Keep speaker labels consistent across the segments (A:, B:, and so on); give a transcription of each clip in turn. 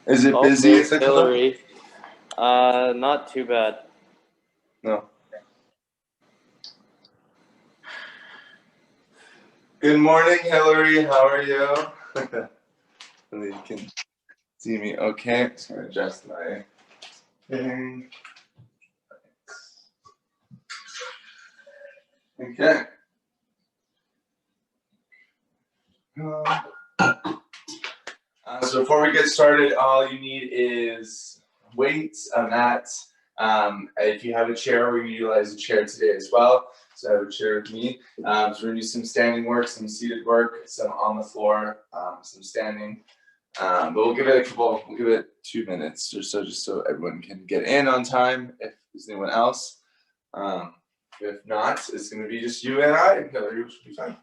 A: Is it
B: Oh,
A: busy at
B: there's
A: the club?
B: Hillary. Not too bad.
A: No. Good morning, Hillary. How are you? Hopefully you can see me okay. Just gonna adjust my thing. Okay. So before we get started, all you need is weights, a mat. If you have a chair, we're going to utilize a chair today as well. So I have a chair with me. So we're going to do some standing work, some seated work, some on the floor, some standing. But we'll give it 2 minutes or so, just so everyone can get in on time. If there's anyone else, if not, it's going to be just you and I, and Hillary, which will be fine.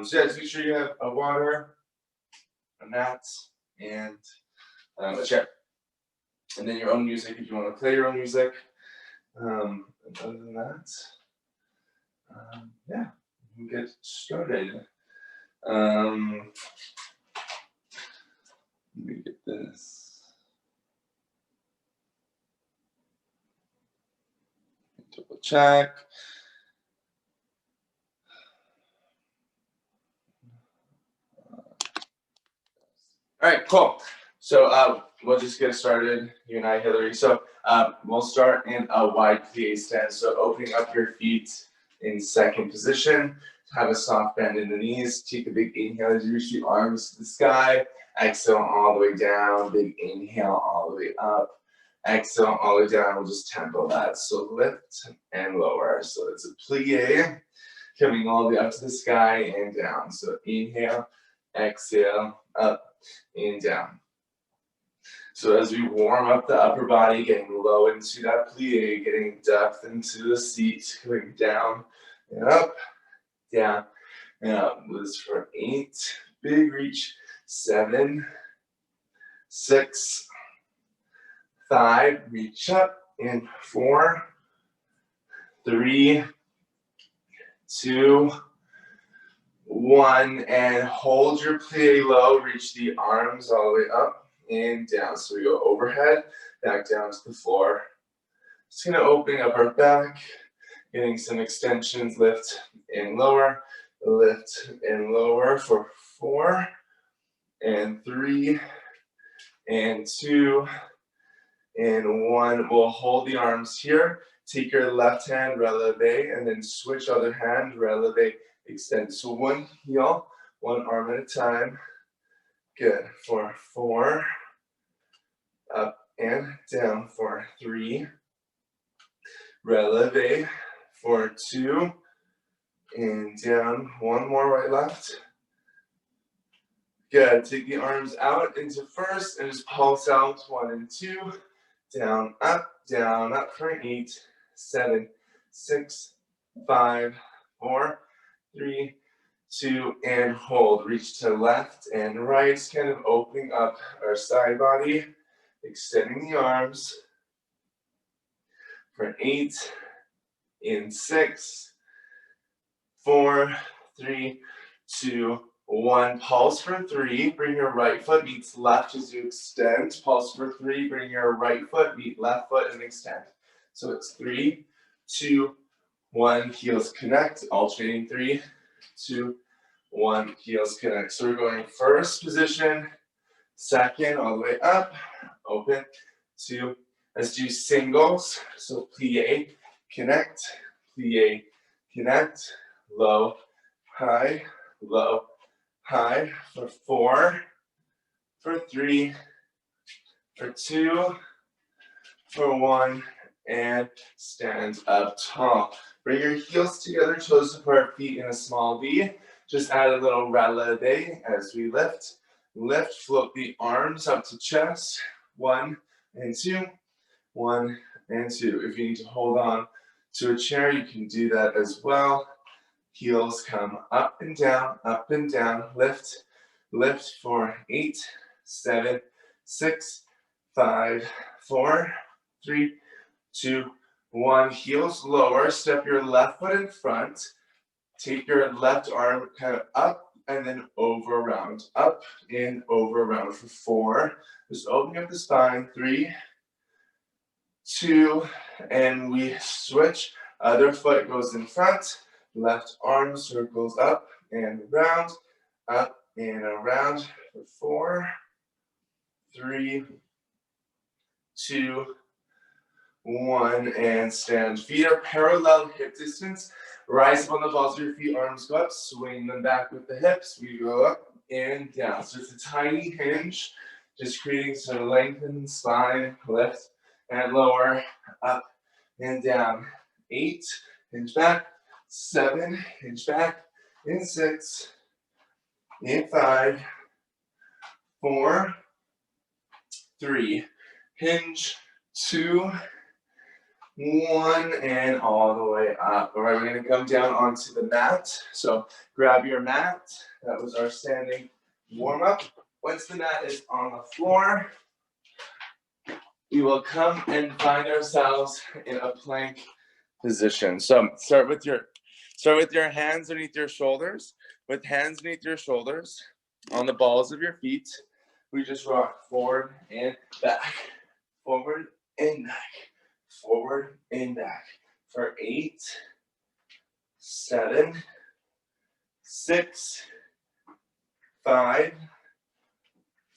A: So yeah, just make sure you have a water, a mat, and a chair. And then your own music if you want to play your own music. And other than that, yeah, we can get started. Let me get this. Double check. All right, cool. So we'll just get started, you and I, Hillary. So we'll start in a wide plie stance. So opening up your feet in second position. Have a soft bend in the knees. Take a big inhale as you reach the arms to the sky. Exhale all the way down. Big inhale all the way up. Exhale all the way down. We'll just tempo that. So lift and lower. So it's a plie coming all the way up to the sky and down. So inhale, exhale, up and down. So as we warm up the upper body, getting low into that plie, getting depth into the seat, coming down and up, down and up. This for 8, big reach, 7, 6, 5, reach up, and 4, 3, 2, 1, and hold your plie low, reach the arms all the way up and down. So we go overhead, back down to the floor. Just gonna open up our back, getting some extensions, lift and lower for 4 and 3 and 2 and 1. We'll hold the arms here. Take your left hand, releve, and then switch other hand, releve, extend. So one heel, one arm at a time. Good. For 4, up and down for 3, releve for 2, and down. One more, right, left. Good. Take the arms out into first and just pulse out 1 and 2. Down, up for 8, 7, 6, 5, 4, 3, 2, and hold. Reach to left and right, kind of opening up our side body, extending the arms for 8, in 6, 4, 3, 2, 1. Pulse for 3. Bring your right foot, meets left as you extend. Pulse for 3. Bring your right foot, meet left foot, and extend. So it's 3, 2, 1. Heels connect. Alternating 3, 2, 1. Heels connect. So we're going first position, second, all the way up, open, 2. Let's do singles. So plie, connect, low, high, low, high, for 4, for 3, for 2, for 1, and stand up tall. Bring your heels together, toes apart, feet in a small V. Just add a little releve as we lift. Lift, float the arms up to chest. 1 and 2, 1 and 2. If you need to hold on to a chair, you can do that as well. Heels come up and down, lift, lift for 8, 7, 6, 5, 4, 3, 2, 1. Heels lower, step your left foot in front, take your left arm kind of up and then over round, up and over round for 4. Just opening up the spine, 3, 2, and we switch. Other foot goes in front, left arm circles up and around for 4, 3, 2, 1, and stand. Feet are parallel hip distance. Rise up on the balls of your feet, arms go up, swing them back with the hips. We go up and down. So it's a tiny hinge, just creating some lengthened spine, lift and lower, up and down. 8, hinge back, 7, hinge back, in 6, in 5, 4, 3, hinge, 2, 1, and all the way up. All right, we're going to come down onto the mat. So grab your mat. That was our standing warm up. Once the mat is on the floor, we will come and find ourselves in a plank position. So start with your hands underneath your shoulders. With hands underneath your shoulders on the balls of your feet, we just rock forward and back, forward and back, forward and back for 8, 7, 6, 5,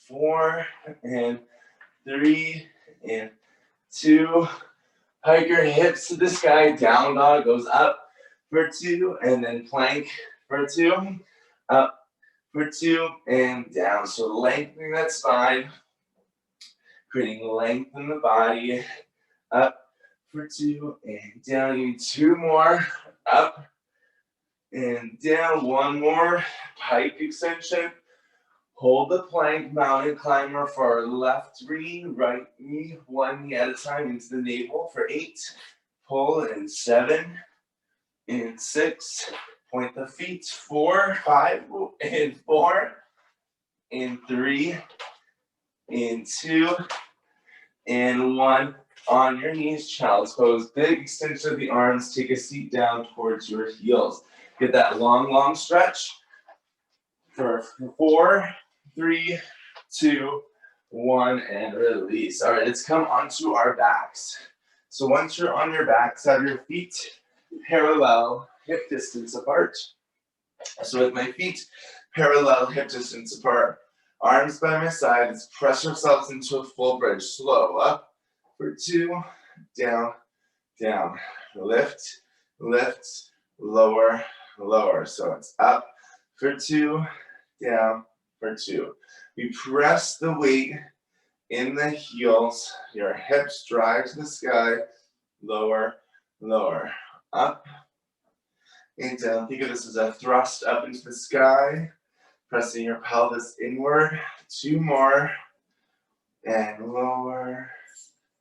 A: 4, and 3, and 2. Hike your hips to the sky. Down dog goes up for 2, and then plank for 2, up for 2, and down. So lengthening that spine, creating length in the body. Up for 2, and down. You need 2 more. Up and down. 1 more. Pike extension. Hold the plank, mountain climber for our left knee, right knee, 1 knee at a time into the navel for 8. Pull in 7, in 6. Point the feet, 4, 5, and 4, in 3, in 2, and 1. On your knees, child's pose. Big extension of the arms. Take a seat down towards your heels. Get that long, long stretch for 4, 3, 2, 1, and release. All right, let's come onto our backs. So once you're on your backs, have your feet parallel, hip distance apart. So with my feet parallel, hip distance apart, arms by my sides, press yourselves into a full bridge. Slow, up for 2, down, down. Lift, lift, lower, lower. So it's up for 2, down for 2. We press the weight in the heels. Your hips drive to the sky. Lower, lower. Up and down. Think of this as a thrust up into the sky. Pressing your pelvis inward. 2 more. And lower.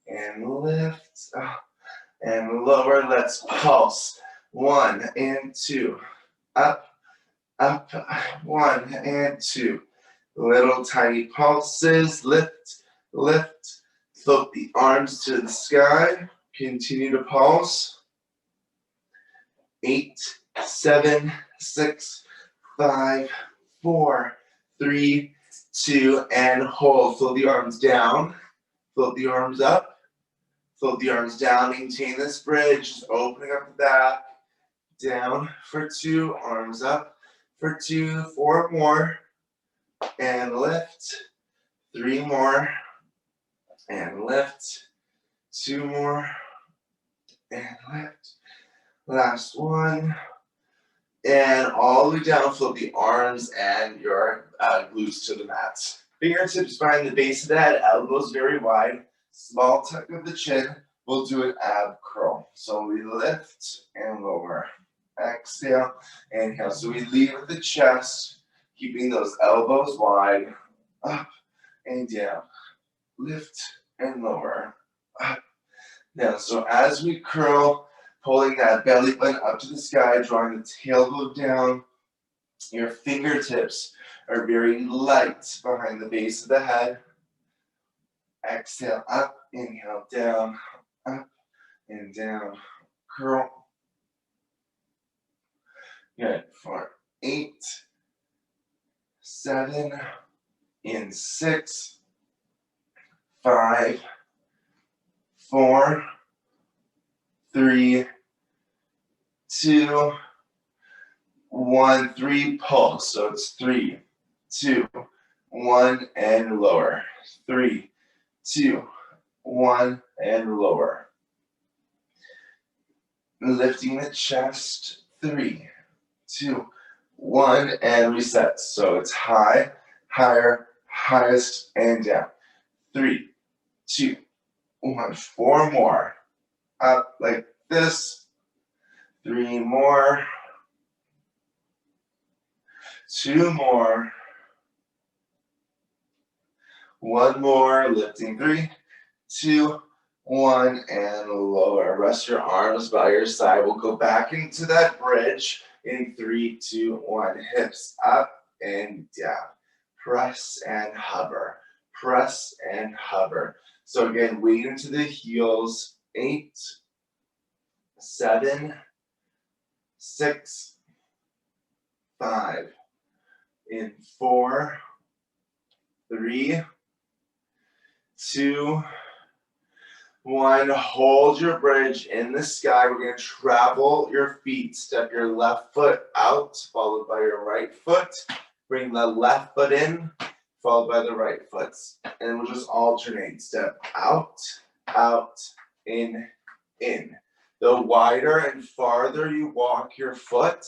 A: And lift. And lower. Let's pulse. 1 and 2. Up. Up. 1 and 2. Little tiny pulses. Lift. Lift. Float the arms to the sky. Continue to pulse. 8, 7, 6, 5, 4, 3, 2, and hold. Float the arms down. Float the arms up. Float the arms down. Maintain this bridge. Just opening up the back. Down for 2. Arms up for 2. 4 more. And lift. 3 more. And lift. 2 more. And lift. Last one. And all the way down, float the arms and your glutes to the mat. Fingertips find the base of the head, elbows very wide. Small tuck of the chin. We'll do an ab curl. So we lift and lower. Exhale, inhale. So we lead with the chest, keeping those elbows wide. Up and down. Lift and lower. Up. Down. So as we curl, pulling that belly button up to the sky, drawing the tailbone down. Your fingertips are very light behind the base of the head. Exhale, up, inhale, down, up, and down. Curl. Good. For 8, 7, in 6, 5, 4, 3, 2, 1, 3, pull. So it's 3, 2, 1, and lower. 3, 2, 1, and lower. Lifting the chest. 3, 2, 1, and reset. So it's high, higher, highest, and down. 3, 2, 1. 4 more. Up like this. 3 more. 2 more. 1 more. Lifting. 3, 2, 1, and lower. Rest your arms by your side. We'll go back into that bridge in 3, 2, 1. Hips up and down. Press and hover. Press and hover. So again, weight into the heels. 8, 7, 6, 5, in 4, 3, 2, 1. Hold your bridge in the sky. We're going to travel your feet. Step your left foot out, followed by your right foot. Bring the left foot in, followed by the right foot. And we'll just alternate. Step out, out, in, in. The wider and farther you walk your foot,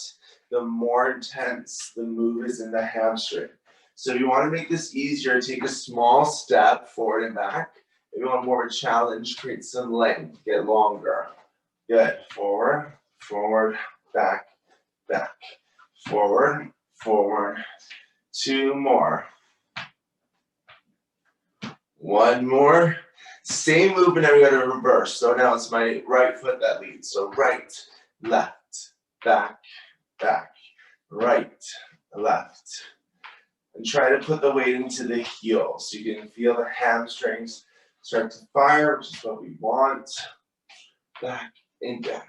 A: the more intense the move is in the hamstring. So if you want to make this easier, take a small step forward and back. If you want more of a challenge, create some length, get longer. Good. Forward, forward, back, back. Forward, forward. 2 more. 1 more. Same movement, and we got to reverse. So now it's my right foot that leads. So right, left, back, back, right, left. And try to put the weight into the heels so you can feel the hamstrings start to fire, which is what we want. Back and down.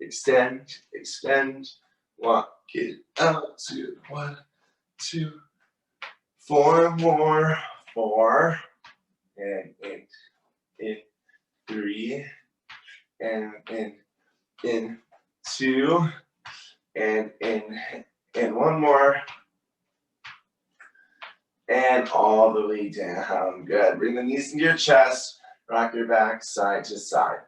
A: Extend, extend. Walk it out. 2, 1, 2, 4 more. 4. And in 3. And in 2. And in 1 more. And all the way down. Good. Bring the knees into your chest. Rock your back side to side.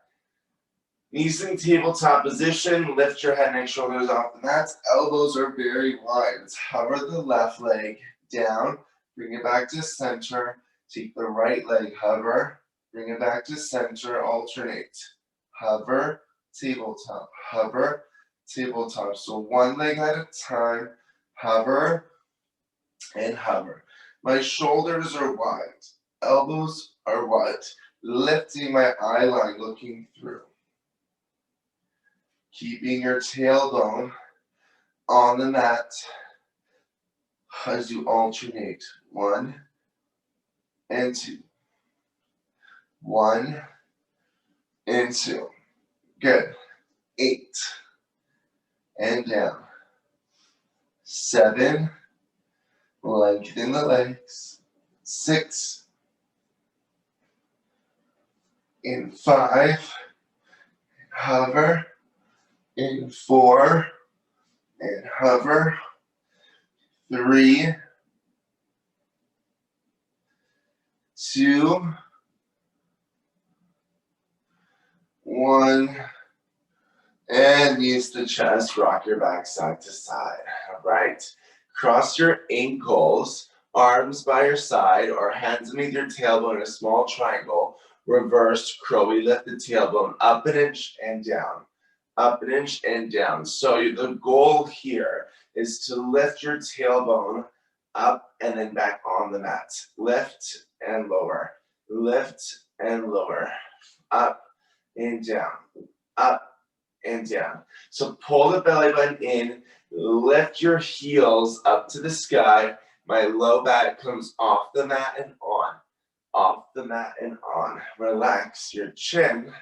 A: Knees in tabletop position. Lift your head, neck, shoulders off the mat. Elbows are very wide. Let's hover the left leg down. Bring it back to center. Take the right leg, hover. Bring it back to center. Alternate. Hover, tabletop. Hover, tabletop. So 1 leg at a time. Hover and hover. My shoulders are wide, elbows are wide, lifting my eye line, looking through. Keeping your tailbone on the mat as you alternate. 1 and 2. 1 and 2. Good. 8 and down. 7. Lengthen the legs. 6. In 5. Hover. In 4. And hover. 3. 2. 1. And knees to chest. Rock your back side to side. All right. Cross your ankles, arms by your side, or hands underneath your tailbone in a small triangle. Reversed crow. We lift the tailbone up an inch and down. Up an inch and down. So the goal here is to lift your tailbone up and then back on the mat. Lift and lower. Lift and lower. Up and down. Up and down. So pull the belly button in. Lift your heels up to the sky. My low back comes off the mat and on. Off the mat and on. Relax your chin.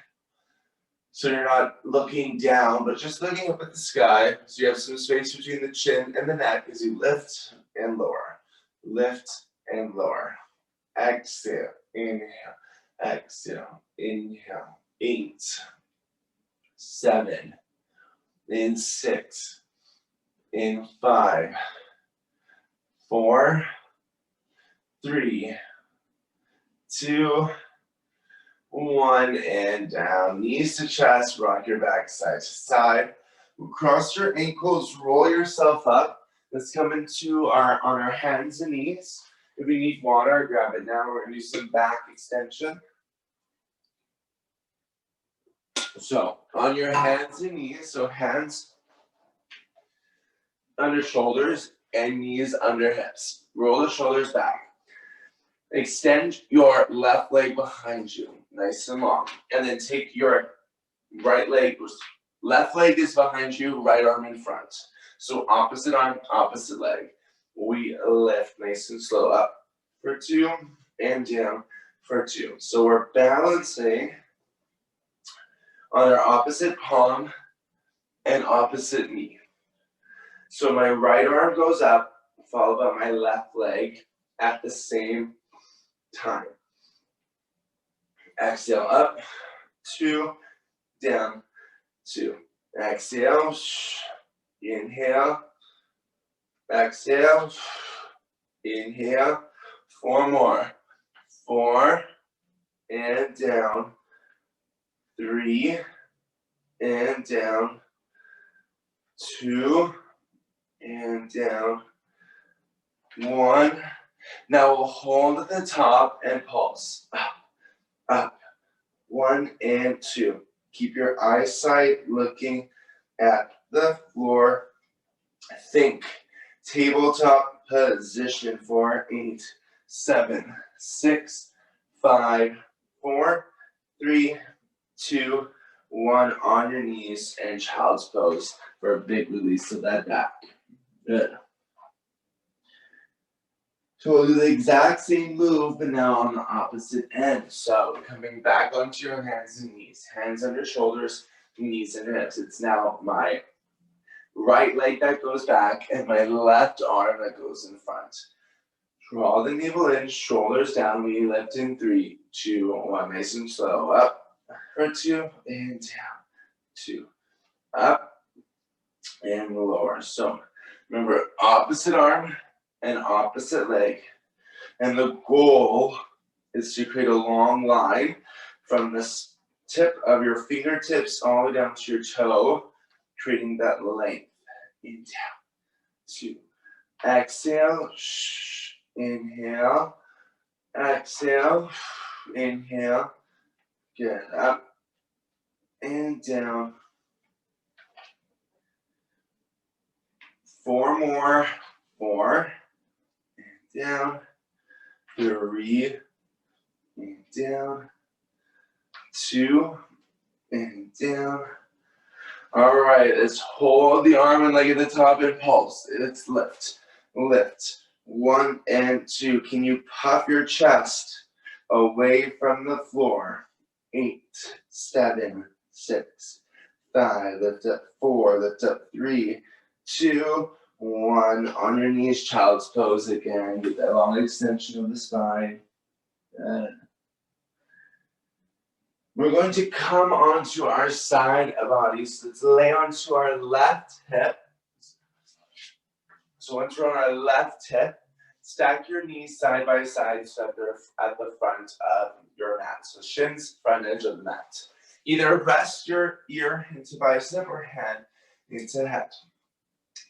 A: So you're not looking down, but just looking up at the sky. So you have some space between the chin and the neck as you lift and lower. lift and lower. Exhale, inhale, exhale, inhale. 8, 7, in 6, in 5, 4, 3, 2, 1, and down. Knees to chest, rock your back side to side. Cross your ankles, roll yourself up. Let's come into on our hands and knees. If you need water, grab it now. We're gonna do some back extension. So on your hands and knees, so hands under shoulders and knees under hips. Roll the shoulders back. Extend your left leg behind you, nice and long. And then take your right leg, left leg is behind you, right arm in front. So opposite arm, opposite leg. We lift nice and slow up for 2 and down for 2. So we're balancing on our opposite palm and opposite knee. So my right arm goes up, followed by my left leg at the same time. Exhale up, 2, down, 2. Exhale, inhale, exhale, inhale. 4 more. 4, and down. 3, and down. 2, and down. 1. Now we'll hold at the top and pulse. Up, up. 1 and 2. Keep your eyesight looking at the floor. Think tabletop position for 8, 7, 6, 5, 4, 3, 2, 1 on your knees and child's pose for a big release of that back. Good. So we'll do the exact same move, but now on the opposite end. So coming back onto your hands and knees. Hands under shoulders, knees under hips. It's now my right leg that goes back and my left arm that goes in front. Draw the navel in, shoulders down. We lift in 3, 2, 1. Nice and slow. Up for 2 and down. 2. Up and lower. So remember, opposite arm and opposite leg. And the goal is to create a long line from the tip of your fingertips all the way down to your toe, creating that length. In, down, 2. Exhale, inhale, exhale, inhale. Good. Up and down. 4 more. 4. And down. 3. And down. 2. And down. All right, let's hold the arm and leg at the top and pulse. It's lift, lift. 1 and 2. Can you puff your chest away from the floor? 8, 7, 6, 5. Lift up 4. Lift up 3, 2, 1. On your knees, child's pose again. Get that long extension of the spine. Good. We're going to come onto our side body. So let's lay onto our left hip. So once we're on our left hip, stack your knees side by side so that they're at the front of your mat. So shins, front edge of the mat. Either rest your ear into bicep or hand into head.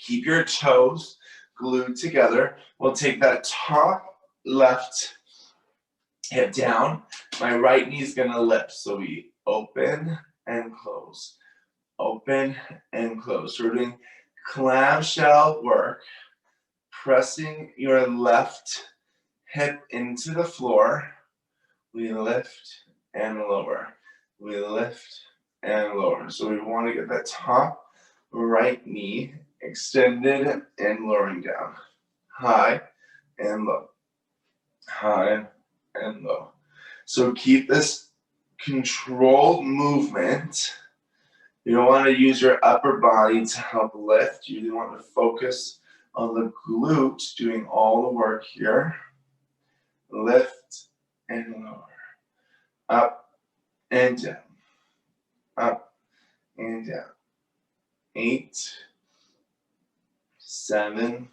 A: Keep your toes glued together. We'll take that top left hip down. My right knee is going to lift. So we open and close. Open and close. So we're doing clamshell work. Pressing your left hip into the floor. We lift and lower. We lift and lower. So we want to get that top right knee extended and lowering down. High and low. High and low. So keep this controlled movement. You don't want to use your upper body to help lift. You really want to focus on the glute, doing all the work here. Lift and lower. Up and down. Up and down. 8, 7,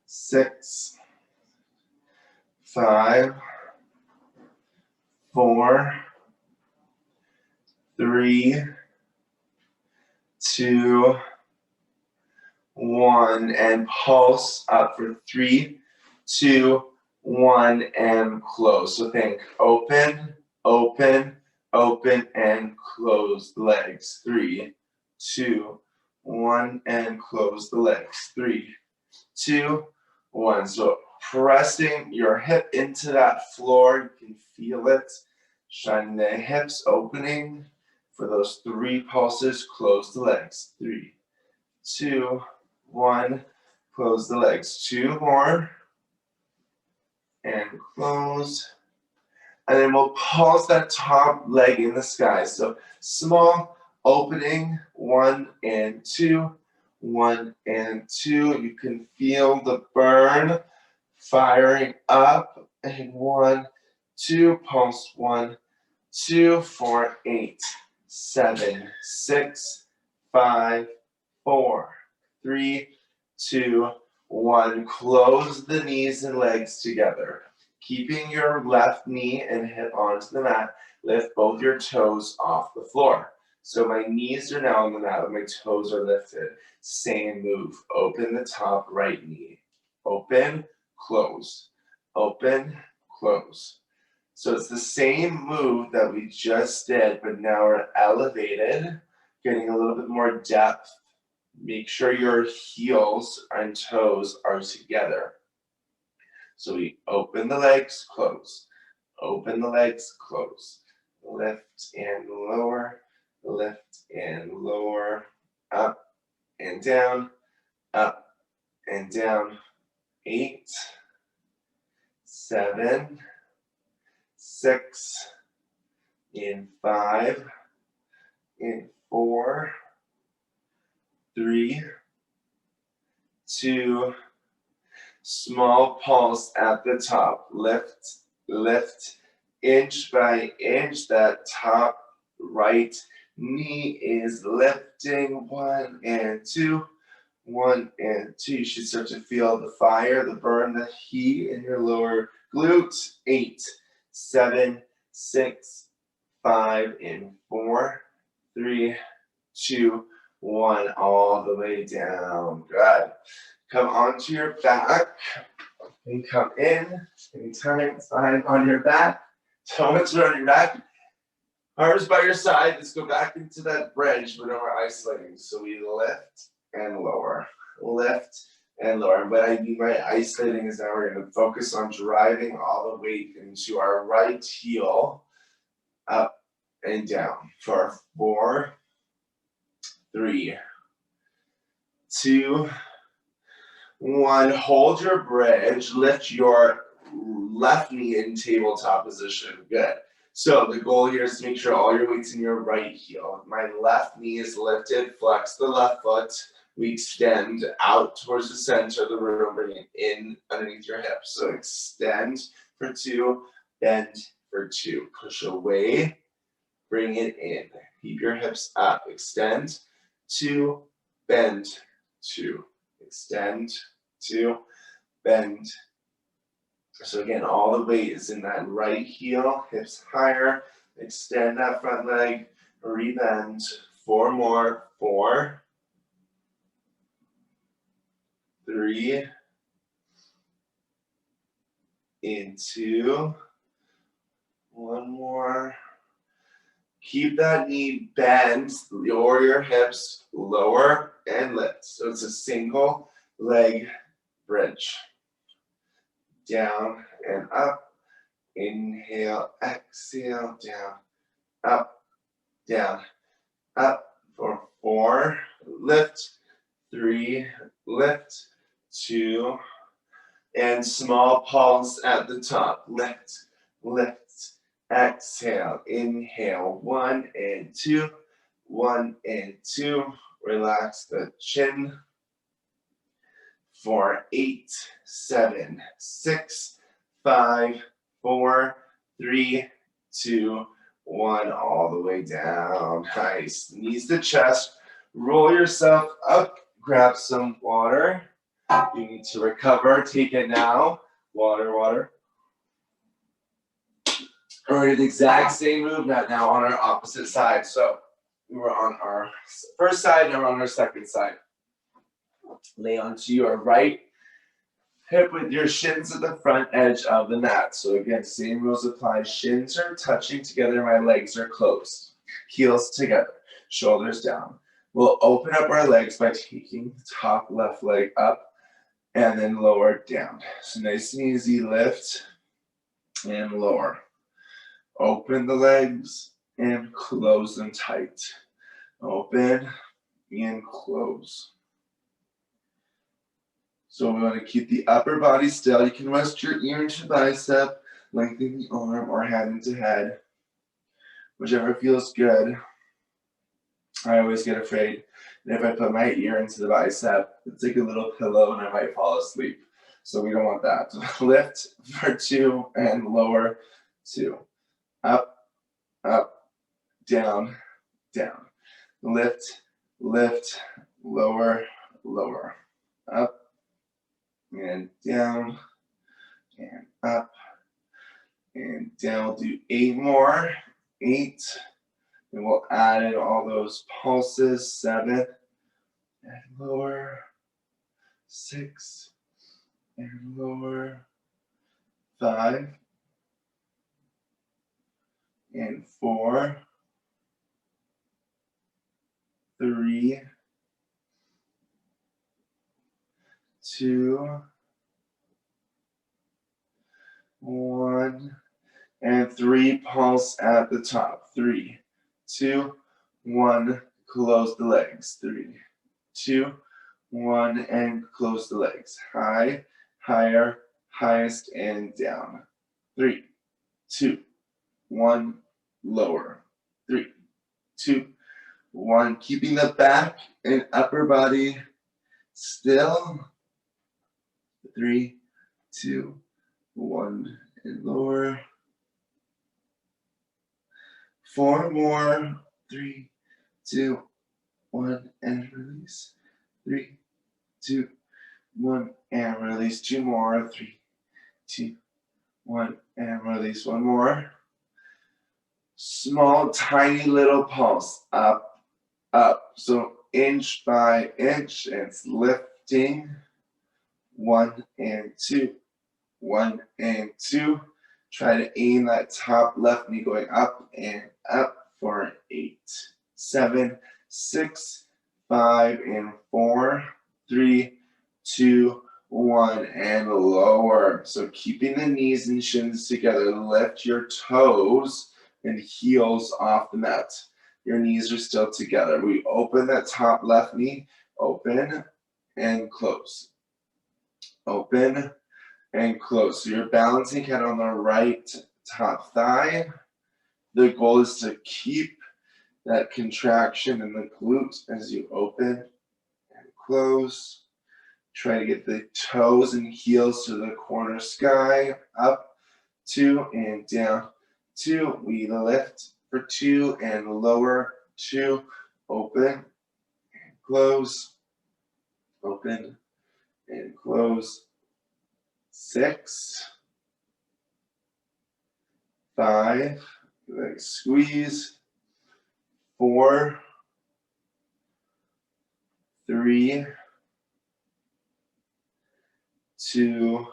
A: 6, 5, 4, 3, 2, 1, and pulse up for 3, 2, 1, and close. So think open, open, open, and close the legs. 3, 2, 1, and close the legs. 3, 2, 1. So pressing your hip into that floor, you can feel it. Shining the hips, opening for those 3 pulses. Close the legs. 3, 2, 1. Close the legs. 2 more. And close. And then we'll pulse that top leg in the sky. So small opening, 1 and 2, 1 and 2. You can feel the burn firing up. And 1, 2, pulse 1, 2, 4, 8, 7, 6, 5, 4, 3, 2, 1. Close the knees and legs together. Keeping your left knee and hip onto the mat, lift both your toes off the floor. So my knees are now on the mat, but my toes are lifted. Same move. Open the top right knee. Open, close. Open, close. So it's the same move that we just did, but now we're elevated, getting a little bit more depth. Make sure your heels and toes are together. So we open the legs, close. Open the legs, close. Lift and lower, lift and lower, up and down, up and down. 8, 7, 6, in 5, in 4, 3, 2, small pulse at the top. Lift, lift, inch by inch. That top right knee is lifting. 1 and 2, 1 and 2. You should start to feel the fire, the burn, the heat in your lower glute. 8, 7, 6, 5, and 4, 3, 2, 1. All the way down. Good. Come onto your back and come in. Anytime, side on your back. Toes are on your back. Arms by your side. Let's go back into that bridge, but now we're isolating. So we lift and lower. Lift and lower. And what I mean by isolating is now we're going to focus on driving all the weight into our right heel, up and down. For 4, 3, 2, 1. Hold your bridge. Lift your left knee in tabletop position. Good. So the goal here is to make sure all your weight's in your right heel. My left knee is lifted. Flex the left foot. We extend out towards the center of the room, bring it in underneath your hips. So extend for 2, bend for 2. Push away, bring it in. Keep your hips up. Extend, 2, bend, 2. Extend, 2, bend. So again, all the weight is in that right heel, hips higher. Extend that front leg, rebend. 4 more. 4, 3, and 2. 1 more. Keep that knee bent, lower your hips, lower and lift. So it's a single leg bridge. Down and up. Inhale, exhale, down, up, down, up. For 4, lift. 3, lift. 2, and small pulse at the top. Lift, lift. Exhale, inhale, 1 and 2, 1 and 2. Relax the chin. for 8, 7, 6, 5, 4, 3, 2, 1, all the way down. Nice. Knees to chest. Roll yourself up. Grab some water. You need to recover. Take it now. Water, water. We're doing the exact same move now on our opposite side. So we were on our first side, now we're on our second side. Lay onto your right hip with your shins at the front edge of the mat. So again, same rules apply. Shins are touching together, my legs are closed. Heels together, shoulders down. We'll open up our legs by taking the top left leg up and then lower down. So nice and easy, lift and lower. Open the legs and close them tight. Open and close. So we want to keep the upper body still. You can rest your ear into bicep, lengthen the arm or head into head, whichever feels good. I always get afraid that if I put my ear into the bicep, it's like a little pillow and I might fall asleep. So we don't want that. Lift for 2 and lower 2. Up, up, down, down. Lift, lift, lower, lower. Up and down and up and down. We'll do 8 more. 8. And we'll add in all those pulses. 7 and lower. 6 and lower. 5 and 4. 3, 2, 1, and 3. Pulse at the top. 3, 2, 1. Close the legs. 3, 2, 1, and close the legs. High, higher, highest, and down. 3, 2, 1. Lower. 3, 2, 1. Keeping the back and upper body still. 3, 2, 1, and lower. 4 more. 3, 2, 1, and release. 3, 2, 1, and release. 2 more. 3, 2, 1, and release. 1 more. Small, tiny little pulse. Up, up. So inch by inch, it's lifting. 1 and 2. 1 and 2. Try to aim that top left knee going up and up for 8, 7, 6, 5, and 4, 3, 2, 1, and lower. So keeping the knees and shins together, lift your toes and heels off the mat. Your knees are still together. We open that top left knee, open and close. Open and close. So you're balancing kind of on the right top thigh. The goal is to keep that contraction in the glutes as you open and close. Try to get the toes and heels to the corner sky. Up, 2, and down, 2. We lift for 2 and lower, 2. Open and close. Open and close. 6, 5, leg squeeze. 4, 3, 2,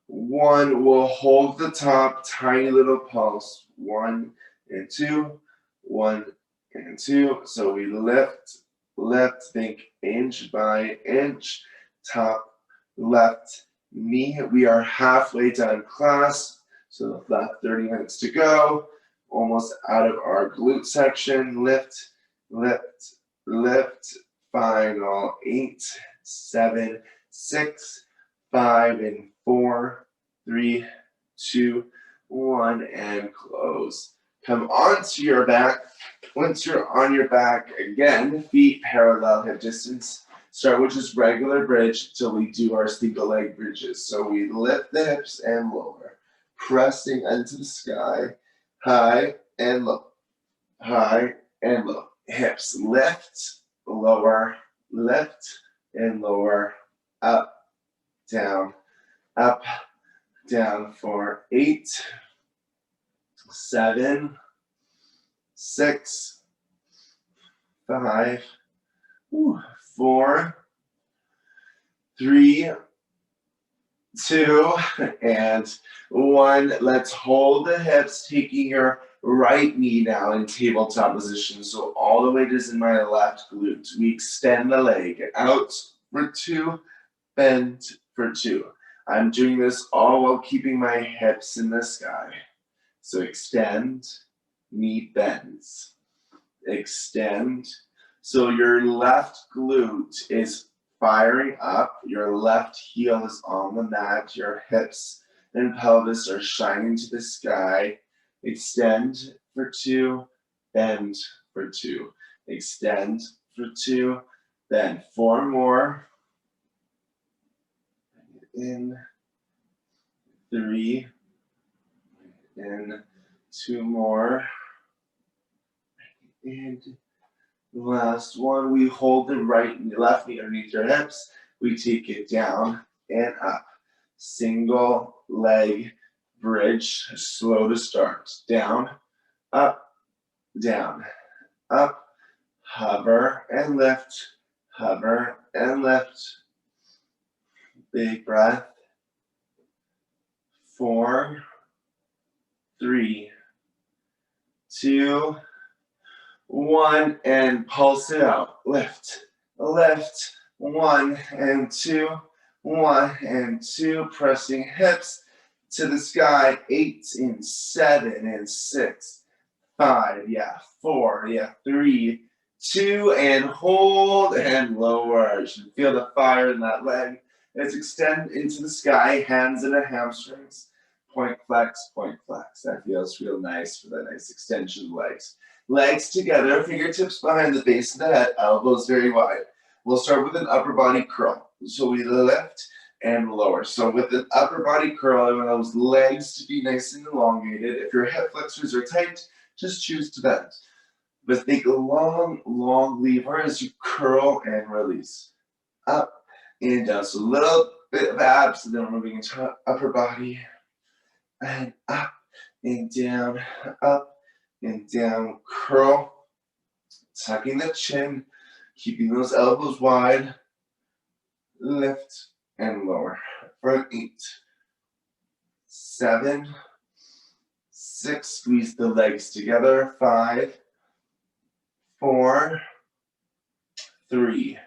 A: 1. We'll hold the top, tiny little pulse. 1 and 2, 1 and 2. So we lift, lift, think inch by inch, top left knee. We are halfway done class, so the last 30 minutes to go. Almost out of our glute section. Lift, lift, lift. Final 8, 7, 6, 5, and 4, 3, 2, 1, and close. Come onto your back. Once you're on your back, again, feet parallel hip distance. Start with just regular bridge till we do our single leg bridges. So we lift the hips and lower, pressing into the sky, high and low, high and low. Hips lift, lower, lift and lower, up, down, for 8, 7, 6, 5, 4, 3, 2, and 1. Let's hold the hips, taking your right knee now in tabletop position. So all the weight is in my left glute. We extend the leg out for 2, bend for 2. I'm doing this all while keeping my hips in the sky. So extend, knee bends. Extend. So your left glute is firing up. Your left heel is on the mat. Your hips and pelvis are shining to the sky. Extend for 2, bend for 2. Extend for 2, bend. 4 more. In, 3, in, 2 more. And last one, we hold the left knee underneath your hips. We take it down and up. Single leg bridge, slow to start. Down, up, hover and lift, hover and lift. Big breath. 4, 3, 2, 1, and pulse it out. Lift, 1 and 2, 1 and 2, pressing hips to the sky. 8 and 7 and 6, 5, 4, 3, 2, and hold and lower. You should feel the fire in that leg. Let's extend into the sky, hands in the hamstrings. Point flex, point flex. That feels real nice for that nice extension of legs. Legs together, fingertips behind the base of the head, elbows very wide. We'll start with an upper body curl. So we lift and lower. So with an upper body curl, I want those legs to be nice and elongated. If your hip flexors are tight, just choose to bend. But take a long, long lever as you curl and release. Up and down. So a little bit of abs, and then we're moving into upper body. And up and down, up and down. Curl, tucking the chin, keeping those elbows wide. Lift and lower. For 8, 7, 6. Squeeze the legs together. 5, 4, 3,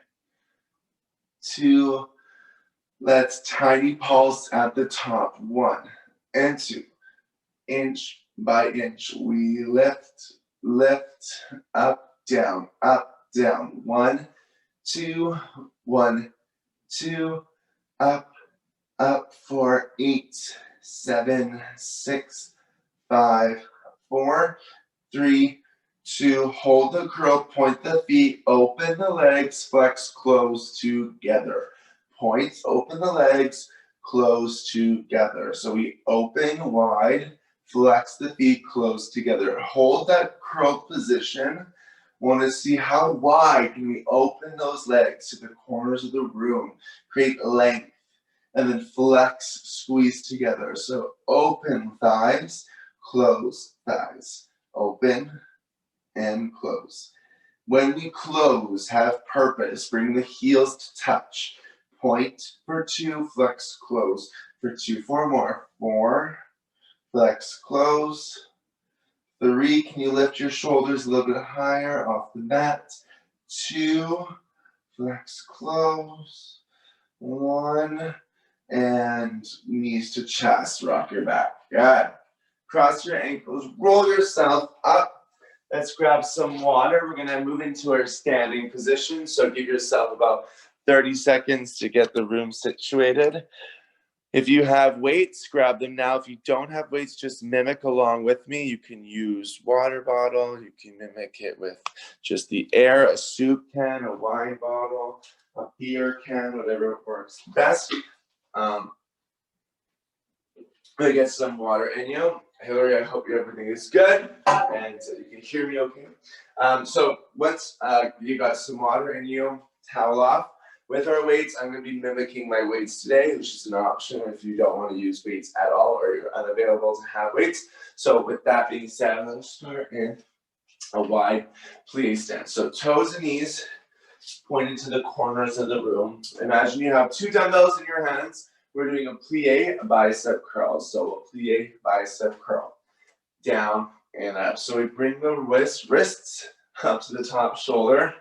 A: 2. Let's tiny pulse at the top. 1 and 2. Inch by inch. We lift, up, down, 1, 2, 1, 2, up for 8, 7, 6, 5, 4, 3, 2. Hold the curl, point the feet, open the legs, flex, close together. Point, open the legs, close together. So we open wide, flex the feet, close together. Hold that curled position. Want to see how wide can we open those legs to the corners of the room, create length, and then flex, squeeze together. So open thighs, close thighs, open and close. When we close, have purpose, bring the heels to touch. Point for 2, flex, close for 2. 4 more. 4, flex, close. 3, can you lift your shoulders a little bit higher off the mat? 2, flex, close. 1, and knees to chest, rock your back. Good. Cross your ankles, roll yourself up. Let's grab some water. We're gonna move into our standing position. So give yourself about 30 seconds to get the room situated. If you have weights, grab them now. If you don't have weights, just mimic along with me. You can use water bottle. You can mimic it with just the air, a soup can, a wine bottle, a beer can, whatever works best. I get some in you. Hillary, I hope everything is good and you can hear me okay. So once you got some water in you, towel off. With our weights, I'm going to be mimicking my weights today, which is an option if you don't want to use weights at all or you're unavailable to have weights. So with that being said, I'm going to start in a wide plie stance. So toes and knees pointed to the corners of the room. Imagine you have 2 dumbbells in your hands. We're doing a plie bicep curl. So a plie bicep curl. Down and up. So we bring the wrists up to the top shoulder.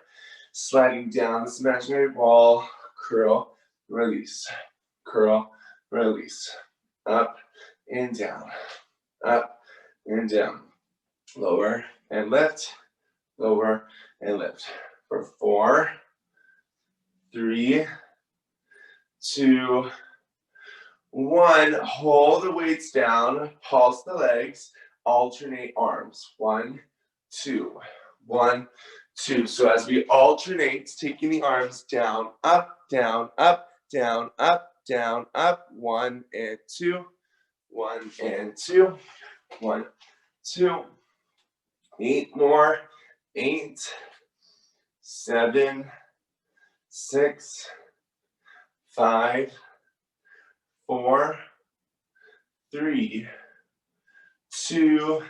A: Sliding down this imaginary wall, curl, release, up and down, lower and lift, for 4, 3, 2, 1. Hold the weights down, pulse the legs, alternate arms, 1, 2, 1, 2. So as we alternate, taking the arms down, up, down, up, down, up, down, up, 1 and 2, 1 and 2, 1, 2, 8 more, 8, 7, 6, 5, 4, 3, 2,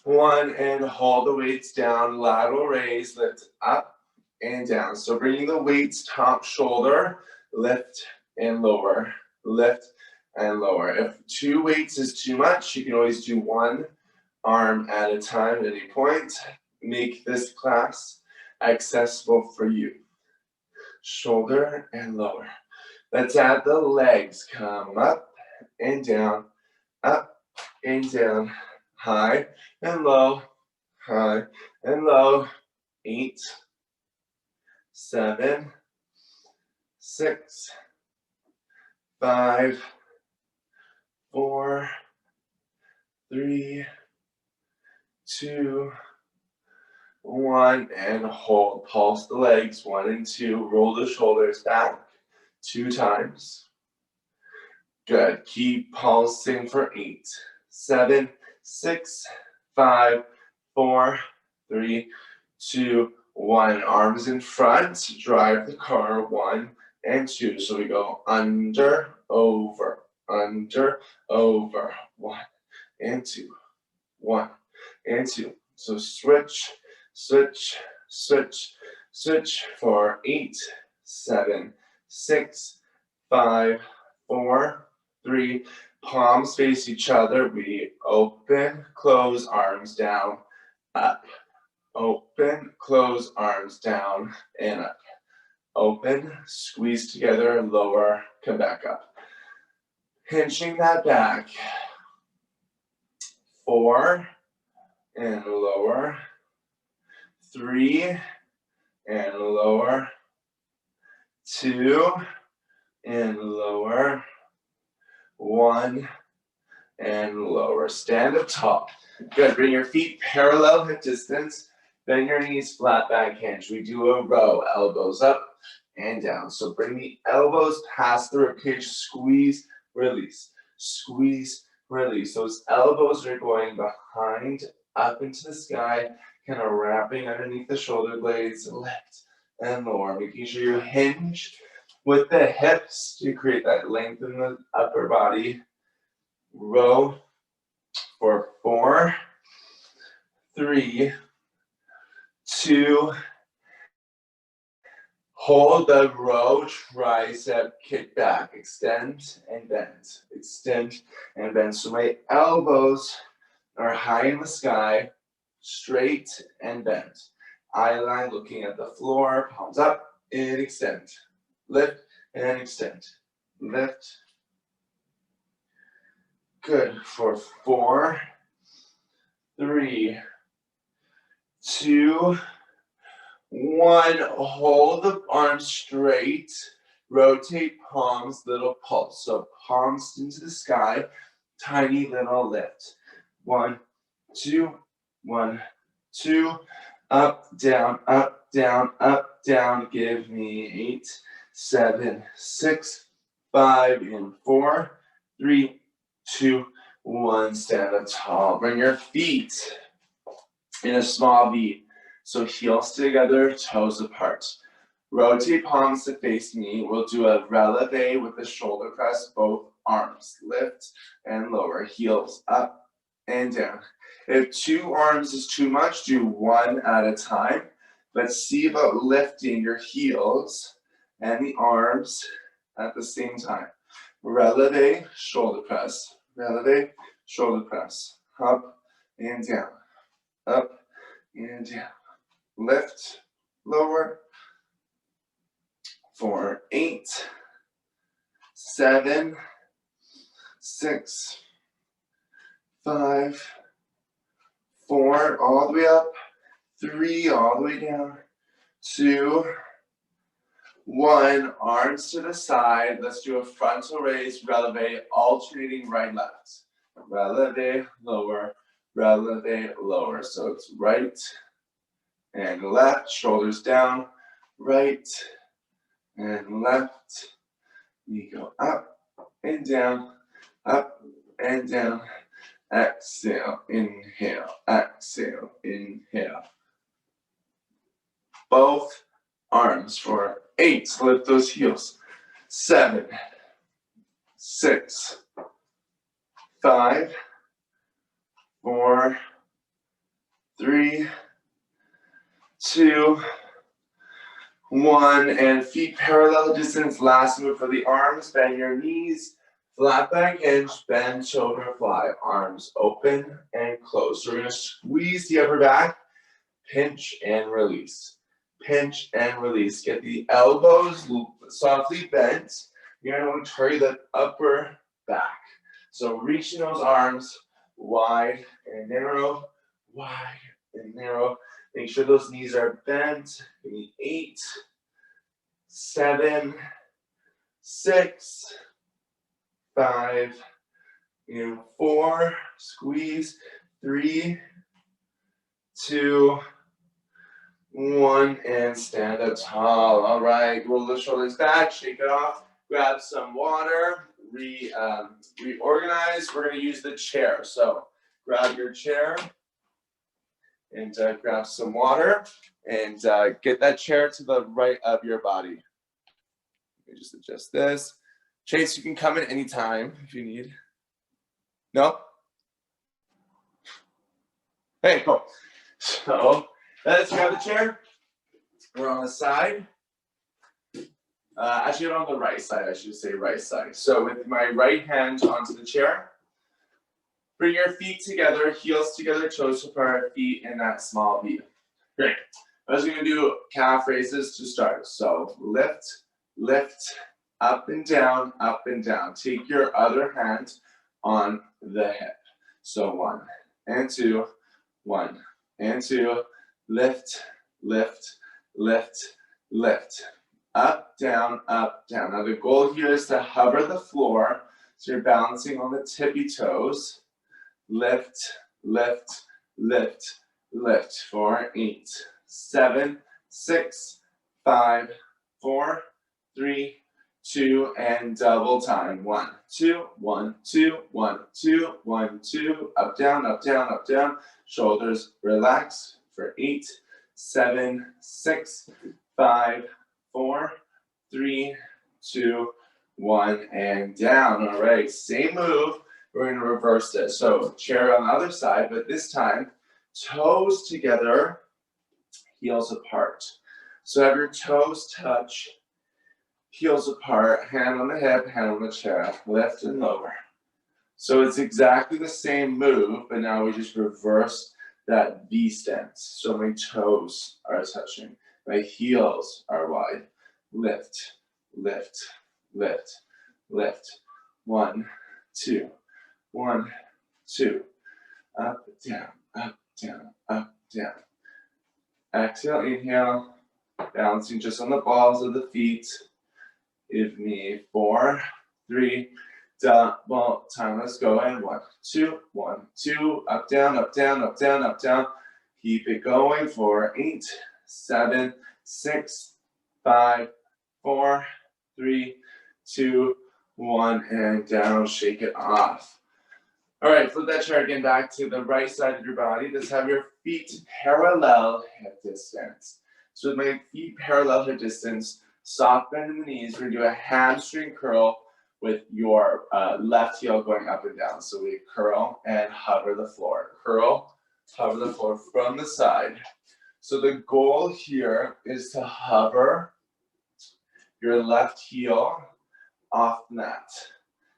A: 1, and hold the weights down, lateral raise, lift up and down. So bringing the weights top shoulder, lift and lower, lift and lower. If 2 weights is too much, you can always do 1 arm at a time at any point. Make this class accessible for you. Shoulder and lower. Let's add the legs. Come up and down, high and low, 8, 7, 6, 5, 4, 3, 2, 1, and hold. Pulse the legs, 1 and 2. Roll the shoulders back 2 times. Good. Keep pulsing for 8, 7, 6, 5, 4, 3, 2, 1. Arms in front. Drive the car. 1 and 2. So we go under, over, 1 and 2, 1 and 2. So switch for 8, 7, 6, 5, 4, 3. Palms face each other. We open, close, arms down, up. Open, close, arms down and up. Open, squeeze together, lower, come back up. Hinching that back. 4 and lower. 3 and lower. 2 and lower. 1 and lower. Stand up tall. Good. Bring your feet parallel hip distance. Bend your knees flat back hinge. We do a row. Elbows up and down. So bring the elbows past the ribcage. Squeeze, release. Squeeze, release. Those elbows are going behind, up into the sky, kind of wrapping underneath the shoulder blades. Lift and lower. Making sure you hinge with the hips to create that length in the upper body. Row for 4, 3, 2, hold the row, tricep kick back, extend and bend. So my elbows are high in the sky, straight and bent. Eye line looking at the floor, palms up and extend. Lift and extend. Lift. Good. For 4, 3, 2, 1. Hold the arms straight. Rotate palms, little pulse. So palms into the sky, tiny little lift. 1, 2, 1, 2, up, down, up, down, up, down. Give me 8, 7, 6, 5, and 4, 3, 2, 1. Stand up tall. Bring your feet in a small V. So heels together, toes apart. Rotate palms to face me. We'll do a releve with the shoulder press, both arms. Lift and lower. Heels up and down. If 2 arms is too much, do 1 at a time. But see about lifting your heels and the arms at the same time. Releve, shoulder press. Releve, shoulder press. Up and down. Up and down. Lift, lower. 4, 8, 7, 6, 5, 4, all the way up, 3, all the way down, 2, 1, arms to the side. Let's do a frontal raise, releve, alternating right, left. Releve, lower, releve, lower. So it's right and left, shoulders down, right and left. We go up and down, up and down. Exhale, inhale, exhale, inhale. Both arms for 8. Lift those heels. 7, 6, 5, 4, 3, 2, 1, and feet parallel distance. Last move for the arms. Bend your knees, flat back hinge, bend, shoulder, fly. Arms open and close. So we're going to squeeze the upper back, pinch and release. Pinch and release. Get the elbows softly bent. You're going to want to carry the upper back. So reaching those arms wide and narrow, wide and narrow. Make sure those knees are bent. Give me 8, 7, 6, 5, and 4. Squeeze. 3, 2, 1, and stand up tall. All right, roll the shoulders back, shake it off, grab some water, reorganize. We're going to use the chair. So grab your chair and grab some water and get that chair to the right of your body. Let me just adjust this. Chase, you can come in anytime if you need. No? Hey, cool. So let's grab the chair. We're on the side. Actually, on the right side, I should say right side. So with my right hand onto the chair, bring your feet together, heels together, toes apart, feet in that small V. Great. I was going to do calf raises to start. So lift, lift, up and down, up and down. Take your other hand on the hip. So 1 and 2, 1 and 2, lift, lift, lift, lift. Up, down, up, down. Now the goal here is to hover the floor. So you're balancing on the tippy toes. Lift, lift, lift, lift. 4, 8, 7, 6, 5, 4, 3, 2, and double time. 1, 2, 1, 2, 1, 2, 1, 2. Up, down, up, down, up, down. Shoulders relax for 8, 7, 6, 5, 4, 3, 2, 1, and down. All right, same move. We're going to reverse this. So chair on the other side, but this time toes together, heels apart. So have your toes touch, heels apart, hand on the hip, hand on the chair, lift and lower. So it's exactly the same move, but now we just reverse that V stance. So my toes are touching, my heels are wide. Lift, lift, lift, lift. 1, 2, 1, 2. Up, down, up, down, up, down. Exhale, inhale, balancing just on the balls of the feet. Give me 4, 3, double time. Let's go. And 1, 2, 1, 2, up, down, up, down, up, down, up, down. Keep it going for 8, 7, 6, 5, 4, 3, 2, 1, and down. Shake it off. All right, flip that chair again back to the right side of your body. Just have your feet parallel hip distance. So with my feet parallel hip distance, soft bend in the knees. We're gonna do a hamstring curl with your left heel going up and down. So we curl and hover the floor. Curl, hover the floor from the side. So the goal here is to hover your left heel off the mat.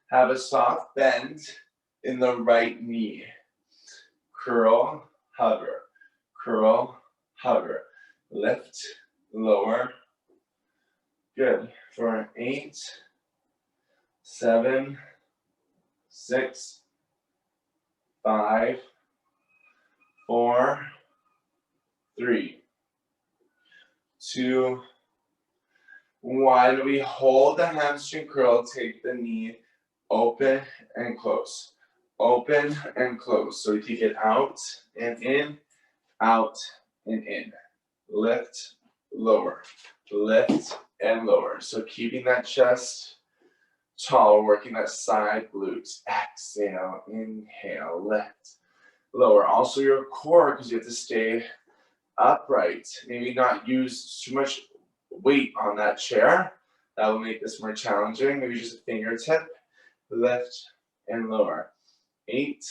A: Have a soft bend in the right knee. Curl, hover, curl, hover. Lift, lower. Good. For 8, 7, 6, 5, 4, 3, 2, 1. We hold the hamstring curl, take the knee, open and close. Open and close. So we take it out and in, out and in. Lift, lower, lift and lower. So keeping that chest tall, working that side glutes. Exhale, inhale, lift, lower. Also your core, because you have to stay upright. Maybe not use too much weight on that chair. That will make this more challenging. Maybe just a fingertip, lift and lower. 8,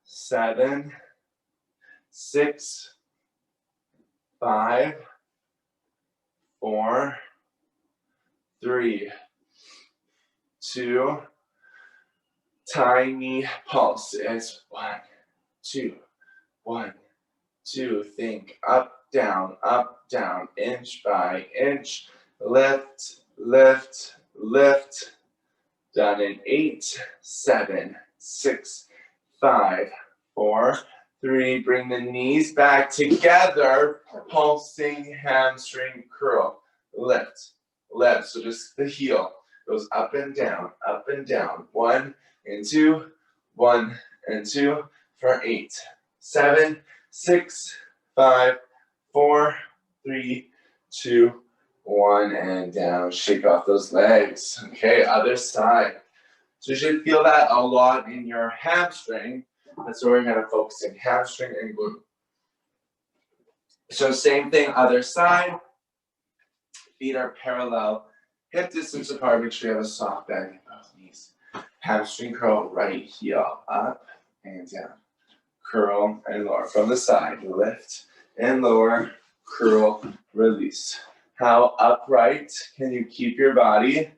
A: 7, 6, 5, 4, 3, 2, tiny pulses. 1, 2, 1, 2. Think up, down, inch by inch. Lift, lift, lift. Done in 8, 7, 6, 5, 4, 3. Bring the knees back together. Pulsing hamstring curl. Lift, lift. So just the heel goes up and down, up and down. 1 and 2, 1 and 2 for 8, 7, 6, 5, 4, 3, 2, 1, and down. Shake off those legs. Okay, other side. So you should feel that a lot in your hamstring. That's where we're going to focus in, hamstring and glute. So same thing, other side. Feet are parallel, hip distance apart. Make sure you have a soft bend in both knees. Hamstring curl, right heel up and down. Curl and lower from the side. Lift and lower, curl, release. How upright can you keep your body?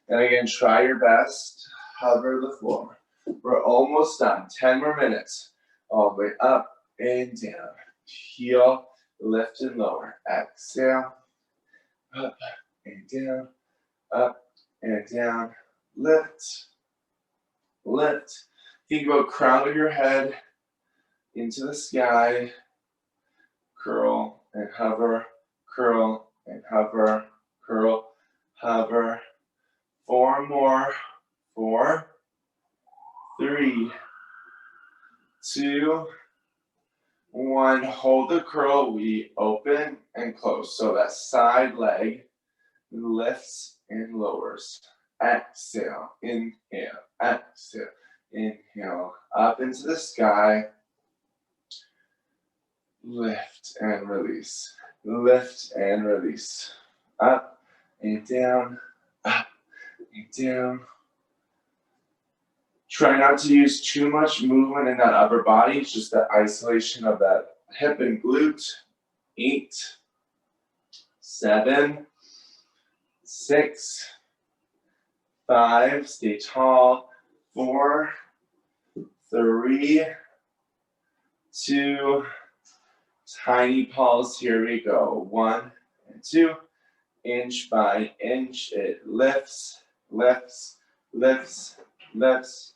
A: And again, try your best. Hover the floor. We're almost done. 10 more minutes. All the way up and down. Heel, lift and lower. Exhale. Up and down. Up and down. Lift. Lift. Think about crown of your head into the sky. Curl and hover. Curl and hover. Curl, hover. 4 more. 4, 3, 2, 1. Hold the curl. We open and close. So that side leg lifts and lowers. Exhale, inhale, exhale, inhale. Up into the sky. Lift and release. Lift and release. Up and down. Up and down. Try not to use too much movement in that upper body. It's just the isolation of that hip and glute. 8, 7, 6, 5. Stay tall. 4, 3, 2. Tiny pulse. Here we go. 1 and 2. Inch by inch. It lifts, lifts, lifts, lifts.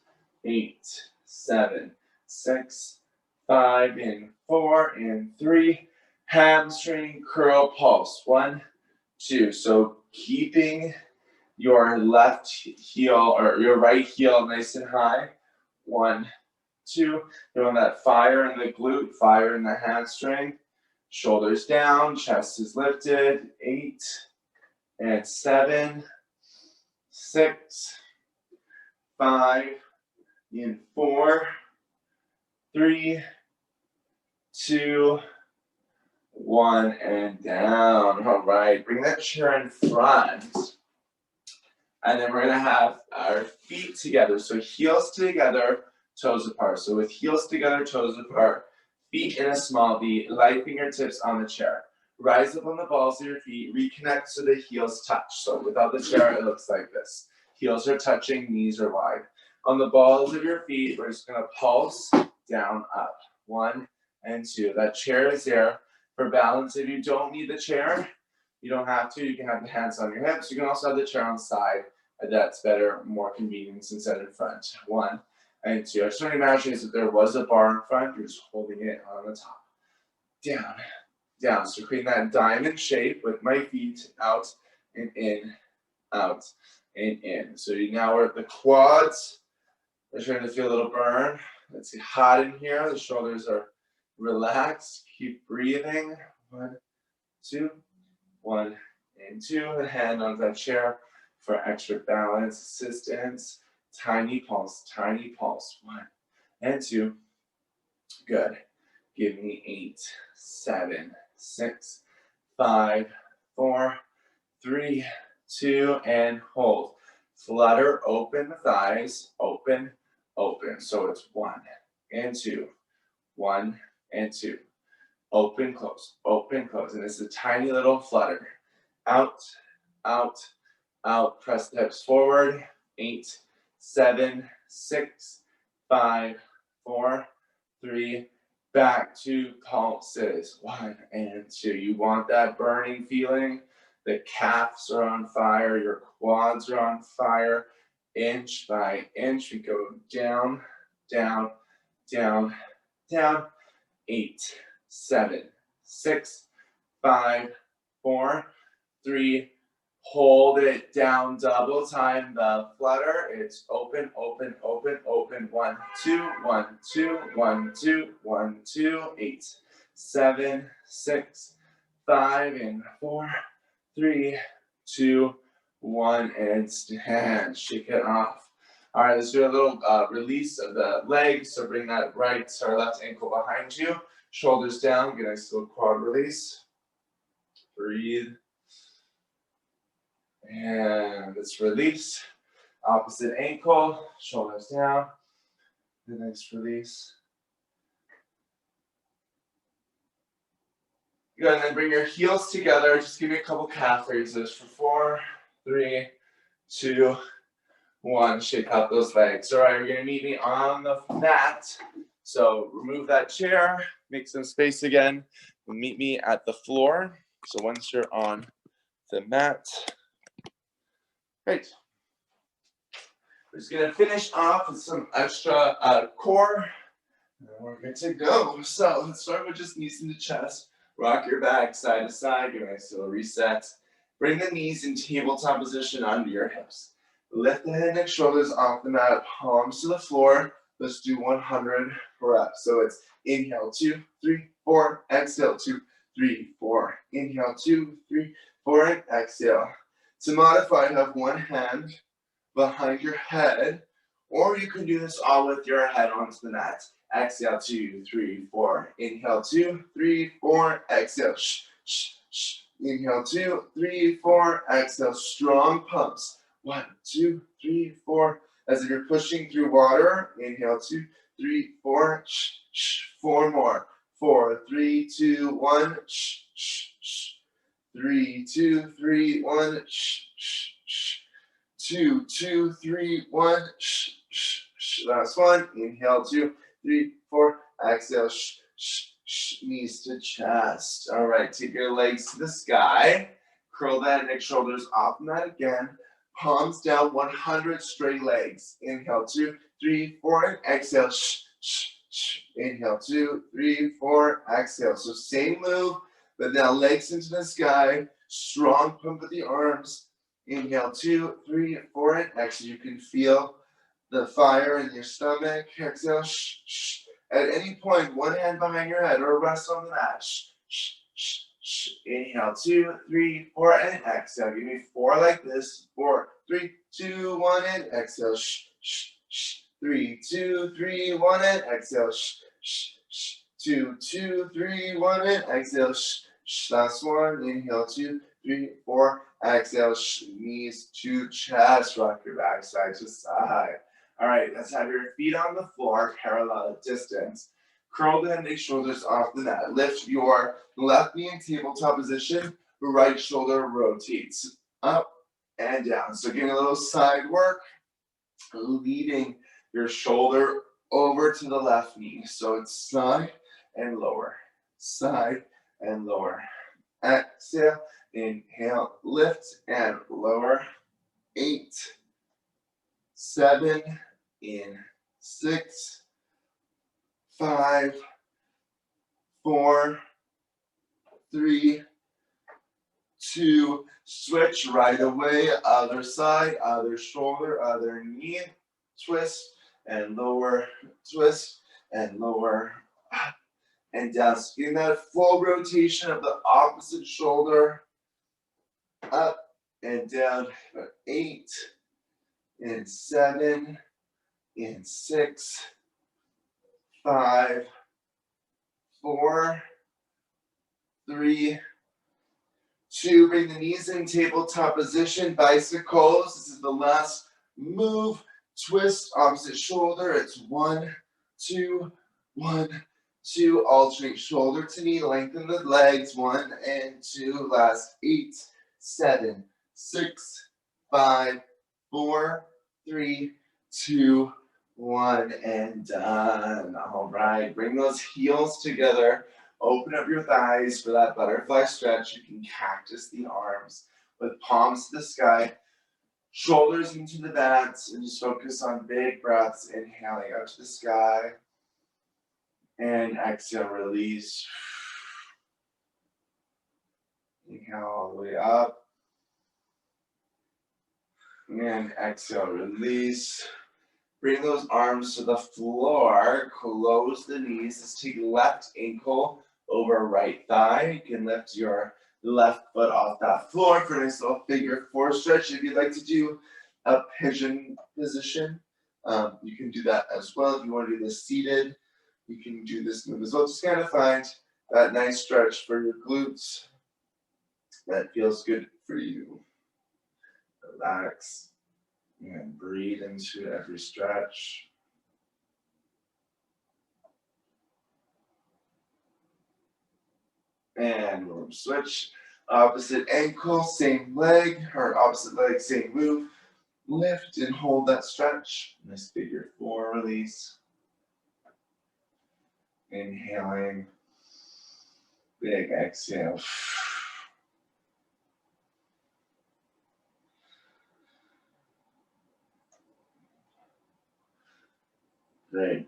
A: 8, 7, 6, 5, and 4, and 3. Hamstring curl pulse. 1, 2. So keeping your left heel or your right heel nice and high. 1, 2. Doing that fire in the glute, fire in the hamstring. Shoulders down, chest is lifted. 8 and 7, 6, 5, in 4, 3, 2, 1, and down. All right, bring that chair in front. And then we're gonna have our feet together. So heels together, toes apart. So with heels together, toes apart, feet in a small V, light fingertips on the chair. Rise up on the balls of your feet, reconnect so the heels touch. So without the chair, it looks like this. Heels are touching, knees are wide. On the balls of your feet, we're just gonna pulse down, up. 1 and 2. That chair is there for balance. If you don't need the chair, you don't have to. You can have the hands on your hips. You can also have the chair on the side. That's better, more convenient instead in front. 1 and 2. I just want to imagine as if there was a bar in front, you're just holding it on the top. Down, down. So creating that diamond shape with my feet out and in, out and in. So now we're at the quads. We're starting to feel a little burn. Let's see, hot in here. The shoulders are relaxed. Keep breathing. 1, 2, 1 and 2. A hand on that chair for extra balance, assistance. Tiny pulse, tiny pulse. 1 and 2. Good. Give me 8, 7, 6, 5, 4, 3, 2, and hold. Flutter, open the thighs, open, open. So it's 1 and 2, 1 and 2. Open, close, and it's a tiny little flutter. Out, out, out. Press the hips forward. 8, 7, 6, 5, 4, 3. Back to pulses. 1 and 2. You want that burning feeling. The calves are on fire. Your quads are on fire. Inch by inch, we go down, down, down, down. 8, 7, 6, 5, 4, 3. Hold it down, double time the flutter. It's open, open, open, open. 1, 2, 1, 2, 1, 2, 1, 2, 8, 7, 6, 5, and 4, 3, 2, 1, and stand. Shake it off. All right, let's do a little release of the legs. So bring that right or left ankle behind you. Shoulders down. Get a nice little quad release. Breathe. And let's release. Opposite ankle. Shoulders down. The nice release. Good, and then bring your heels together. Just give me a couple calf raises for 4, 3, 2, 1. Shake out those legs. All right, you're gonna meet me on the mat. So remove that chair, make some space again. Meet me at the floor. So once you're on the mat, great. We're just gonna finish off with some extra core, and we're good to go. So let's start with just knees into chest. Rock your back side to side. Give a nice little reset. Bring the knees in tabletop position under your hips. Lift the head and shoulders off the mat, palms to the floor. Let's do 100 reps. So it's inhale, 2, 3, 4, exhale, 2, 3, 4. Inhale, 2, 3, 4, and exhale. To modify, have one hand behind your head, or you can do this all with your head onto the mat. Exhale, 2, 3, 4. Inhale, 2, 3, 4. Exhale, shh, shh, shh. Inhale, 2, 3, 4. Exhale, strong pumps. 1, 2, 3, 4. As if you're pushing through water. Inhale, 2, 3, 4. Shh, shh. 4 more. 4, 3, 2, 1. Shh, shh, shh. 3, 2, 3, 1. Shh, shh, shh. 2, 2, 3, 1. Shh, shh, shh. Last one. Inhale, 2, 3, 4. Exhale. Shh, shh, shh. Knees to chest. All right. Take your legs to the sky. Curl that neck, shoulders off the mat again. Palms down, 100 straight legs. Inhale, 2, 3, 4, and exhale. Shh, shh, shh. Inhale, 2, 3, 4, exhale. So same move, but now legs into the sky. Strong pump of the arms. Inhale, 2, 3, 4, and exhale. You can feel the fire in your stomach. Exhale. At any point, one hand behind your head or rest on the mat. Inhale, 2, 3, 4, and exhale. Give me 4 like this. 4, 3, 2, 1, and exhale. 3, 2, 3, 1, and exhale. 2, 2, 3, 1, and exhale. Last one. Inhale, 2, 3, 4. Exhale. Knees to chest. Rock your back side to side. All right, let's have your feet on the floor, parallel distance. Curl the neck, shoulders off the mat. Lift your left knee in tabletop position. Right shoulder rotates up and down. So getting a little side work, leading your shoulder over to the left knee. So it's side and lower, side and lower. Exhale, inhale, lift and lower. 8, 7, in 6, 5, 4, 3, 2, switch right away, other side, other shoulder, other knee, twist and lower, twist and lower, and down. So in that full rotation of the opposite shoulder, up and down. 8, in 7, in 6, 5, 4, 3, 2. Bring the knees in tabletop position, bicycles. This is the last move. Twist opposite shoulder. It's 1, 2, 1, 2. Alternate shoulder to knee. Lengthen the legs. 1 and 2. Last 8, 7, 6, 5, 4, 3, 2, 1, and done. All right, bring those heels together. Open up your thighs for that butterfly stretch. You can cactus the arms with palms to the sky, shoulders into the mat, and just focus on big breaths. Inhaling up to the sky, and exhale, release. Inhale all the way up. And exhale, release. Bring those arms to the floor. Close the knees. Let's take left ankle over right thigh. You can lift your left foot off that floor for a nice little figure 4 stretch. If you'd like to do a pigeon position, you can do that as well. If you want to do this seated, you can do this move as well. Just kind of find that nice stretch for your glutes that feels good for you. Relax and breathe into every stretch. And we'll switch. Opposite ankle, same leg, or opposite leg, same move. Lift and hold that stretch. Nice figure 4 release. Inhaling. Big exhale. Great.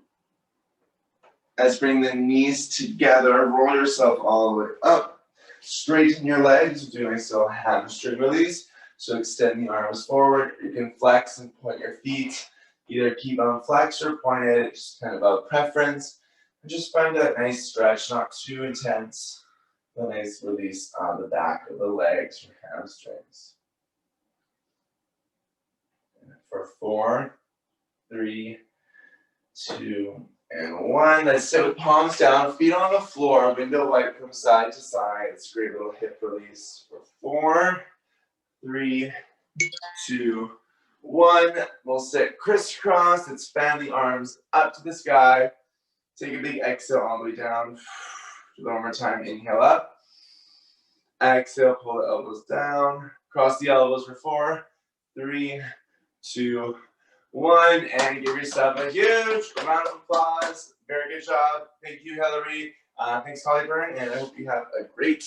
A: Let's bring the knees together. Roll yourself all the way up. Straighten your legs. We're doing so hamstring release. So extend the arms forward. You can flex and point your feet. Either keep on flex or point it. Just kind of a preference. And just find that nice stretch, not too intense. A nice release on the back of the legs or hamstrings. And for 4, 3, 2, and 1. Let's sit with palms down, feet on the floor, window wipe from side to side. It's a great little hip release. For 4, 3, 2, 1. We'll sit crisscross. Let's fan the arms up to the sky. Take a big exhale all the way down. Do one more time. Inhale up. Exhale, pull the elbows down. Cross the elbows for 4, 3, 2, 1, and give yourself a huge round of applause. Very good job. Thank you, Hillary. Thanks, Hollyburn, and I hope you have a great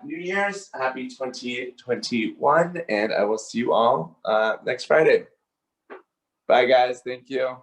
A: New Year's. Happy 2021, and I will see you all next Friday. Bye, guys. Thank you.